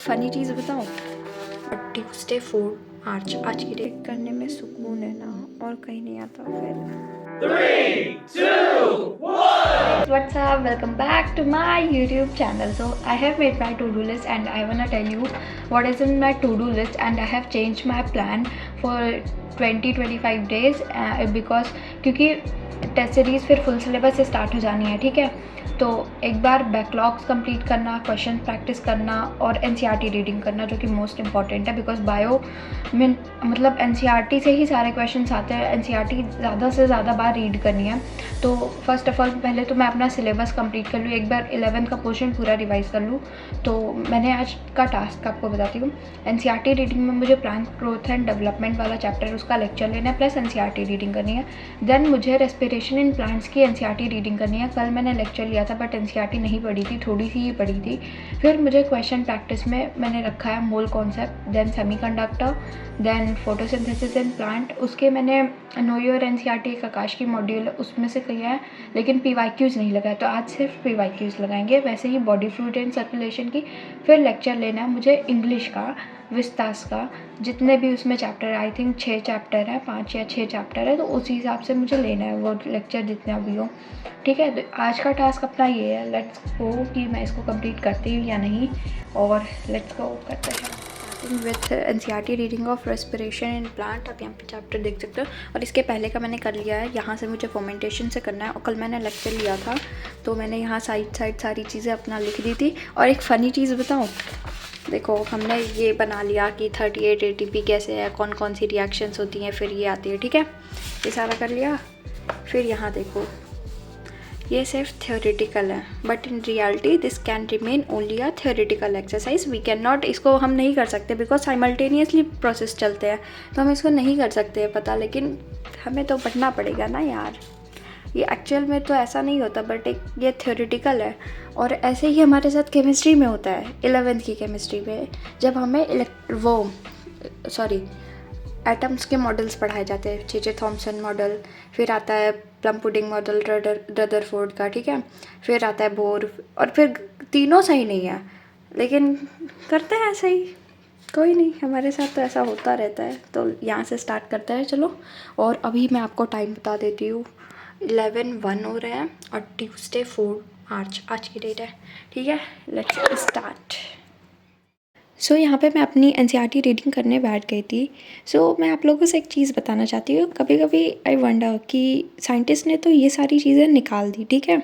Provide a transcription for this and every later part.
Funny चीज़ बताऊँ, Tuesday 4 मार्च आज की डेट करने में सुकून है ना, और कहीं नहीं आता फिर। 3, 2, 1. What's up? Welcome back to my YouTube channel. So I have made my to-do list and I wanna tell you what is in my to-do list, and I have changed my plan for 20-25 days because क्योंकि test series फिर full syllabus से start हो जानी है, ठीक है। तो एक बार बैकलॉग्स कंप्लीट करना, क्वेश्चन प्रैक्टिस करना और एनसीईआरटी रीडिंग करना, जो कि मोस्ट इंपॉर्टेंट है बिकॉज बायो में मतलब एनसीईआरटी से ही सारे क्वेश्चंस आते हैं। एनसीईआरटी ज़्यादा से ज़्यादा बार रीड करनी है। तो फर्स्ट ऑफ ऑल पहले तो मैं अपना सिलेबस कंप्लीट कर लूँ, एक बार 11th का पोर्शन पूरा रिवाइज कर लूँ। तो मैंने आज का टास्क आपको बताती हूँ। एनसीईआरटी रीडिंग में मुझे प्लांट ग्रोथ एंड डेवलपमेंट वाला चैप्टर उसका लेक्चर लेना है, प्लस एनसीईआरटी रीडिंग करनी है। देन मुझे रेस्पिरेशन इन प्लांट्स की एनसीईआरटी रीडिंग करनी है। कल मैंने लेक्चर लिया था बट एनसीईआरटी नहीं पढ़ी थी, थोड़ी सी ही पढ़ी थी। फिर मुझे क्वेश्चन प्रैक्टिस में मैंने रखा है mole concept, then semiconductor, then photosynthesis in plant. उसके मैंने नो योर एनसीईआरटी एक आकाश की मॉड्यूल उसमें से किया है, लेकिन पीवाईक्यूज़ नहीं लगाया, तो आज सिर्फ पीवाईक्यूज़ लगाएंगे। वैसे ही बॉडी फ्लूइड एंड सर्कुलेशन की फिर लेक्चर लेना है मुझे इंग्लिश का, विस्तास का, जितने भी उसमें चैप्टर है, आई थिंक 6 चैप्टर है, 5 या 6 चैप्टर है, तो उसी हिसाब से मुझे लेना है वो लेक्चर जितना भी हो, ठीक है। तो आज का टास्क अपना ये है, लेट्स गो कि मैं इसको कंप्लीट करती हूँ या नहीं, और लेट्स गो करते हैं। With NCERT reading of respiration in plant, आप यहाँ पे चैप्टर देख सकते हो, और इसके पहले का मैंने कर लिया है। यहाँ से मुझे फर्मेंटेशन से करना है, और कल मैंने लेक्चर लिया था तो मैंने यहाँ साइड सारी चीज़ें अपना लिख दी थी। और एक फ़नी चीज़ बताऊँ, देखो हमने ये बना लिया कि 38 ATP कैसे है, कौन कौन सी रिएक्शंस होती हैं, फिर ये आती है, ठीक है, ये सारा कर लिया। फिर यहाँ देखो, ये सिर्फ थ्योरेटिकल है, but in reality this can remain only a theoretical exercise. We can not, इसको हम नहीं कर सकते बिकॉज साइमल्टेनियसली प्रोसेस चलते हैं, तो हम इसको नहीं कर सकते हैं पता, लेकिन हमें तो पढ़ना पड़ेगा ना यार। ये एक्चुअल में तो ऐसा नहीं होता, बट एक ये थ्योरेटिकल है। और ऐसे ही हमारे साथ केमिस्ट्री में होता है, 11th की केमिस्ट्री में, जब हमें एटम्स के मॉडल्स पढ़ाए जाते हैं, जे थॉमसन मॉडल, फिर आता है प्लम पुडिंग मॉडल रदरफोर्ड का, ठीक है, फिर आता है बोर, और फिर तीनों सही नहीं है, लेकिन करते हैं ऐसे ही, कोई नहीं, हमारे साथ तो ऐसा होता रहता है। तो यहाँ से स्टार्ट करते हैं, चलो। और अभी मैं आपको टाइम बता देती हूँ, 11:01 हो रहे हैं, और ट्यूसडे 4 मार्च आज की डेट है, ठीक है। Let's start. सो यहाँ पे मैं अपनी एनसीईआरटी रीडिंग करने बैठ गई थी। मैं आप लोगों से एक चीज़ बताना चाहती हूँ। कभी कभी आई वंडर कि साइंटिस्ट ने तो ये सारी चीज़ें निकाल दी, ठीक है,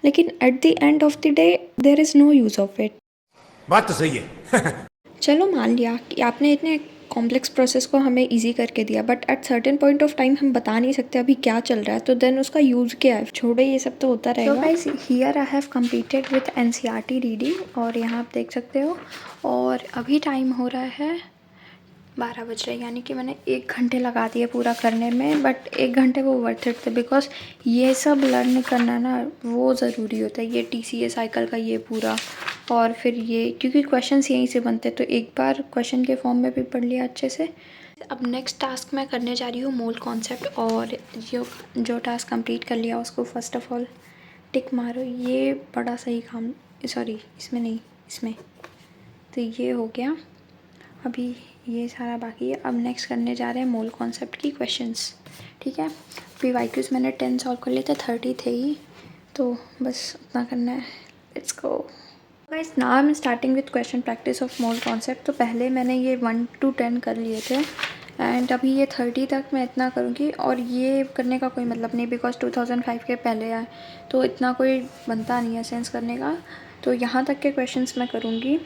लेकिन at the end of the day there is no use of it. बात तो सही है। चलो मान लिया कि आपने इतने कॉम्प्लेक्स प्रोसेस को हमें इजी करके दिया, but at certain point of time हम बता नहीं सकते अभी क्या चल रहा है, तो देन उसका यूज़ क्या है। छोड़ो, ये सब तो होता रहेगा। So guys, here I have completed with NCERT reading, और यहाँ आप देख सकते हो, और अभी टाइम हो रहा है 12 बज रहे, यानी कि मैंने 1 घंटे लगा दिए पूरा करने में, बट 1 घंटे वो वर्थ इट थे बिकॉज ये सब लर्न करना ना वो ज़रूरी होता है। ये TCA साइकिल का ये पूरा, और फिर ये क्योंकि क्वेश्चंस यहीं से बनते हैं, तो एक बार क्वेश्चन के फॉर्म में भी पढ़ लिया अच्छे से। अब नेक्स्ट टास्क मैं करने जा रही हूँ मोल कॉन्सेप्ट, और जो टास्क कंप्लीट कर लिया उसको फर्स्ट ऑफ ऑल टिक मारो। ये बड़ा सही काम, सॉरी इसमें नहीं, इसमें, तो ये हो गया। अभी ये सारा बाकी है। अब नेक्स्ट करने जा रहे हैं मोल कॉन्सेप्ट की क्वेश्चंस, ठीक है। पीवाईक्यूज़ मैंने 10 सॉल्व कर लिए थे, 30 थे ही, तो बस उतना करना है। Let's go guys, now I am starting with question practice of mole concept. तो पहले मैंने ये 1 to 10 कर लिए थे, एंड अभी ये 30 तक मैं इतना करूँगी। और ये करने का कोई मतलब नहीं बिकॉज 2005 के पहले आए, तो इतना कोई बनता नहीं है सेंस करने का। तो यहाँ तक के क्वेश्चंस मैं करूँगी,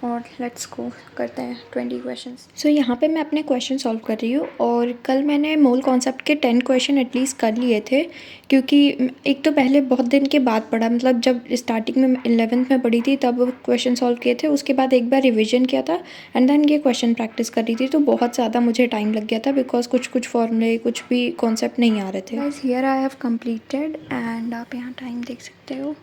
और लेट्स गो करते हैं 20 क्वेश्चंस। सो यहाँ पे मैं अपने क्वेश्चन सॉल्व कर रही हूँ, और कल मैंने मोल कॉन्सेप्ट के 10 क्वेश्चन एटलीस्ट कर लिए थे, क्योंकि एक तो पहले बहुत दिन के बाद पढ़ा, मतलब जब स्टार्टिंग में 11th में पढ़ी थी तब क्वेश्चन सॉल्व किए थे, उसके बाद एक बार रिविजन किया था, एंड देन ये क्वेश्चन प्रैक्टिस कर रही थी, तो बहुत ज़्यादा मुझे टाइम लग गया था बिकॉज कुछ फॉर्मूले, कुछ भी कॉन्सेप्ट नहीं आ रहे थे। Guys, here I have completed, and आप यहाँ टाइम देख सकते हो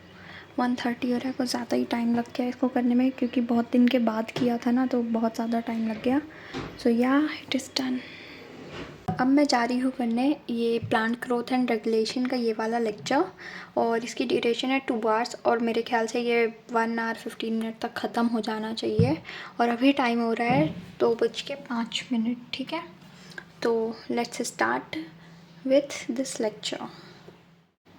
1:30 हो रहा है। कुछ ज़्यादा ही टाइम लग गया इसको करने में, क्योंकि बहुत दिन के बाद किया था ना, तो बहुत ज़्यादा टाइम लग गया। सो या इट इज़ डन। अब मैं जा रही हूँ करने ये प्लांट ग्रोथ एंड रेगुलेशन का ये वाला लेक्चर, और इसकी ड्यूरेशन है 2 आवर्स, और मेरे ख्याल से ये 1 आवर 15 मिनट तक ख़त्म हो जाना चाहिए। और अभी टाइम हो रहा है 2:05। ठीक है, तो let's start with this lecture.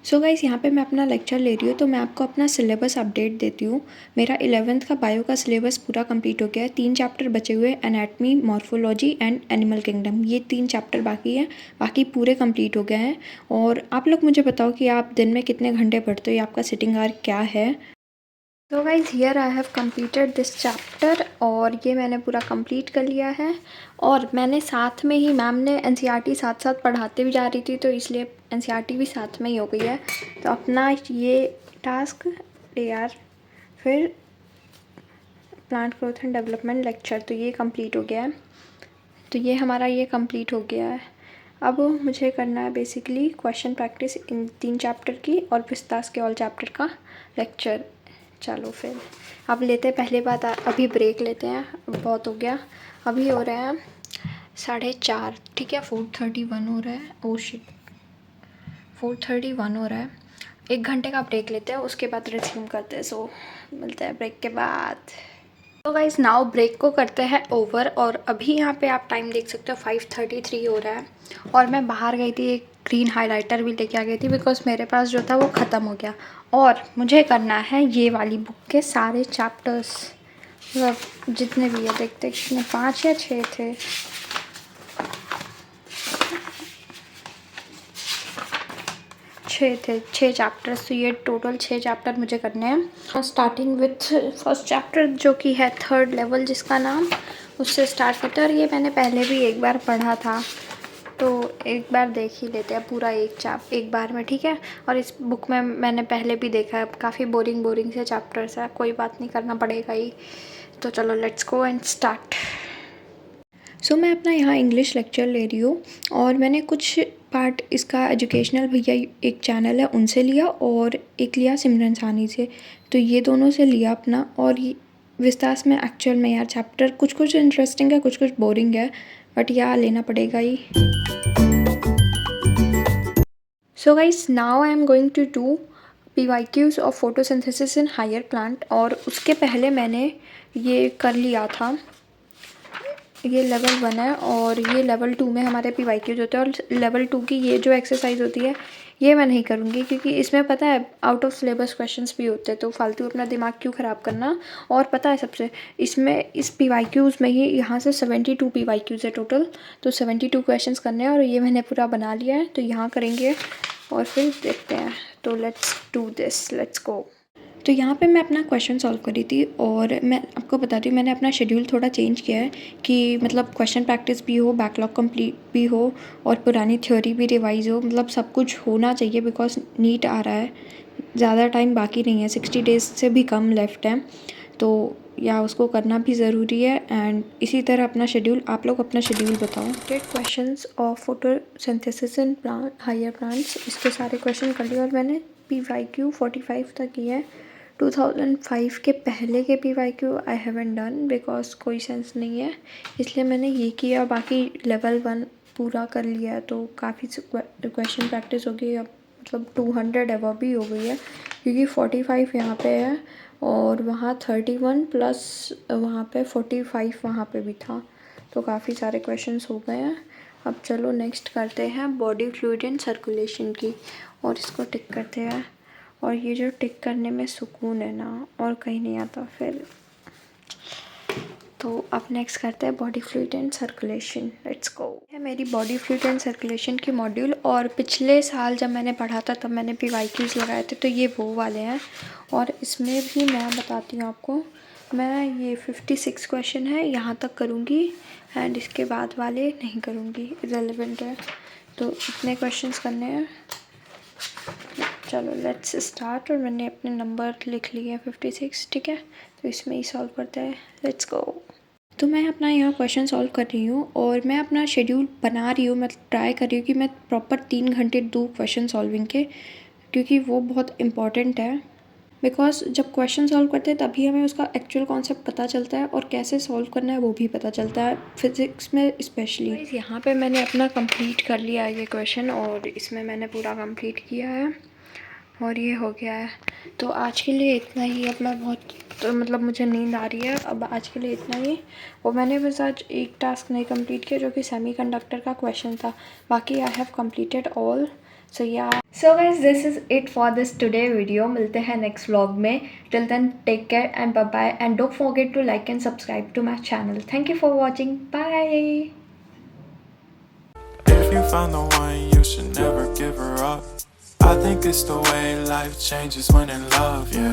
So guys, यहाँ पे मैं अपना लेक्चर ले रही हूँ, तो मैं आपको अपना सिलेबस अपडेट देती हूँ। मेरा 11th का बायो का सिलेबस पूरा कंप्लीट हो गया है। 3 चैप्टर बचे हुए, anatomy, morphology and animal kingdom, ये 3 चैप्टर बाकी हैं। बाकी पूरे कंप्लीट हो गए हैं। और आप लोग मुझे बताओ कि आप दिन में कितने घंटे पढ़ते हो, या आपका सिटिंग आवर क्या है। तो guys here I have completed this chapter, और ये मैंने पूरा कंप्लीट कर लिया है। और मैंने साथ में ही, मैम ने एनसीईआरटी साथ साथ पढ़ाते भी जा रही थी, तो इसलिए एनसीईआरटी भी साथ में ही हो गई है। तो अपना ये टास्क यार, फिर plant growth and development lecture, तो ये कंप्लीट हो गया है। तो ये हमारा ये कंप्लीट हो गया है। अब मुझे करना है basically question practice in 3 chapter की, और पिस्तास के ऑल चैप्टर का लेक्चर। चलो फिर अब लेते हैं पहले बात, अभी ब्रेक लेते हैं, बहुत हो गया। अभी हो रहे हैं 4:30, ठीक है, 4:31 हो रहा है। ओ शिट, 4:31 हो रहा है। 1 घंटे का ब्रेक लेते हैं, उसके बाद रिज्यूम करते हैं। सो मिलते हैं ब्रेक के बाद। तो गाइस नाउ ब्रेक को करते हैं ओवर, और अभी यहाँ पे आप टाइम देख सकते हो 5:33 हो रहा है। और मैं बाहर गई थी, एक ग्रीन हाइलाइटर भी लेके आ गई थी, बिकॉज मेरे पास जो था वो ख़त्म हो गया। और मुझे करना है ये वाली बुक के सारे चैप्टर्स, मतलब जितने भी है, देखते कितने 5 या 6 थे। छः चैप्टर्स, तो ये टोटल 6 चैप्टर मुझे करने हैं। स्टार्टिंग विथ फर्स्ट चैप्टर, जो कि है 3rd लेवल, जिसका नाम, उससे स्टार्ट करते हैं। और ये मैंने पहले भी एक बार पढ़ा था, तो एक बार देख ही लेते हैं पूरा एक बार में, ठीक है। और इस बुक में मैंने पहले भी देखा है, काफ़ी बोरिंग से चैप्टर्स है, कोई बात नहीं, करना पड़ेगा ही। तो चलो लेट्स गो एंड स्टार्ट। सो मैं अपना यहाँ इंग्लिश लेक्चर ले रही हूँ, और मैंने कुछ पार्ट इसका एजुकेशनल भैया एक चैनल है उनसे लिया, और एक लिया सिमरन सानी से। तो ये दोनों से लिया अपना। और ये विस्तास में एक्चुअल में यार चैप्टर कुछ इंटरेस्टिंग है, कुछ बोरिंग है, बट यार लेना पड़ेगा ही। So guys now I am going to do PYQs of photosynthesis in higher plant. और उसके पहले मैंने ये कर लिया था, ये लेवल 1 है, और ये लेवल 2 में हमारे PYQs होते हैं। और लेवल 2 की ये जो एक्सरसाइज होती है, ये मैं नहीं करूँगी, क्योंकि इसमें पता है आउट ऑफ सिलेबस क्वेश्चंस भी होते हैं, तो फालतू अपना दिमाग क्यों ख़राब करना। और पता है सबसे, इसमें इस PYQs में ही यहाँ से 72 PYQs है टोटल, तो 72 क्वेश्चंस करने हैं, और ये मैंने पूरा बना लिया है, तो यहाँ करेंगे और फिर देखते हैं। तो let's do this, let's go. तो यहाँ पे मैं अपना क्वेश्चन सॉल्व करी थी, और मैं आपको बताती हूँ मैंने अपना शेड्यूल थोड़ा चेंज किया है, कि मतलब क्वेश्चन प्रैक्टिस भी हो, बैकलॉग कंप्लीट भी हो, और पुरानी थ्योरी भी रिवाइज हो, मतलब सब कुछ होना चाहिए, बिकॉज नीट आ रहा है, ज़्यादा टाइम बाकी नहीं है, 60 डेज़ से भी कम लेफ्ट है, तो या उसको करना भी ज़रूरी है। एंड इसी तरह अपना शेड्यूल, आप लोग अपना शेड्यूल बताओ। Questions of photosynthesis in plant, higher plants, इसके सारे क्वेश्चन कर लिए, और मैंने PYQ 45 तक किया है। 2005 के पहले के PYQ I haven't done, because कोई सेंस नहीं है, इसलिए मैंने ये किया। बाकी लेवल 1 पूरा कर लिया है, तो काफ़ी क्वेश्चन प्रैक्टिस हो गई, अब मतलब 200 अबव भी हो गई है, क्योंकि 45 यहाँ पे है, और वहाँ 31 प्लस वहाँ पे 45 वहाँ पे भी था, तो काफ़ी सारे क्वेश्चंस हो गए हैं। अब चलो नेक्स्ट करते हैं बॉडी फ्लूइड एंड सर्कुलेशन की, और इसको टिक करते हैं। और ये जो टिक करने में सुकून है ना, और कहीं नहीं आता फिर। तो अब नेक्स्ट करते हैं body fluid and circulation, let's go. है मेरी बॉडी फ्लूइड एंड सर्कुलेशन की मॉड्यूल, और पिछले साल जब मैंने पढ़ा था तब मैंने PYQs लगाए थे, तो ये वो वाले हैं। और इसमें भी मैं बताती हूँ आपको, मैं ये 56 क्वेश्चन है यहाँ तक करूँगी, एंड इसके बाद वाले नहीं करूँगी, इरेलेवेंट है, तो इतने क्वेश्चंस करने हैं। चलो लेट्स स्टार्ट। और मैंने अपने नंबर लिख लिए 56, ठीक है, तो इसमें ही सॉल्व करते हैं, लेट्स गो। तो मैं अपना यहाँ क्वेश्चन सॉल्व कर रही हूँ, और मैं अपना शेड्यूल बना रही हूँ, मैं ट्राई कर रही हूँ कि मैं प्रॉपर 3 घंटे दूँ क्वेश्चन सॉल्विंग के, क्योंकि वो बहुत इम्पॉर्टेंट है। बिकॉज जब क्वेश्चन सॉल्व करते हैं तभी हमें उसका एक्चुअल कॉन्सेप्ट पता चलता है और कैसे सॉल्व करना है वो भी पता चलता है, फिज़िक्स में स्पेशली। यहाँ पे मैंने अपना कंप्लीट कर लिया है ये क्वेश्चन, और इसमें मैंने पूरा कंप्लीट किया है और ये हो गया है। तो आज के लिए इतना ही। अब मैं बहुत मतलब मुझे नींद आ रही है, अब आज के लिए इतना ही। और मैंने बस आज एक टास्क नहीं कंप्लीट किया जो कि सेमीकंडक्टर का क्वेश्चन था, बाकी I have completed all. So yeah, so guys this is it for this today video. मिलते हैं नेक्स्ट व्लॉग में। Till then take care and bye bye, and don't forget to like and subscribe to my channel. Thank you for watching, bye. If you found the one, you should never give her up. I think it's the way life changes when in love, yeah.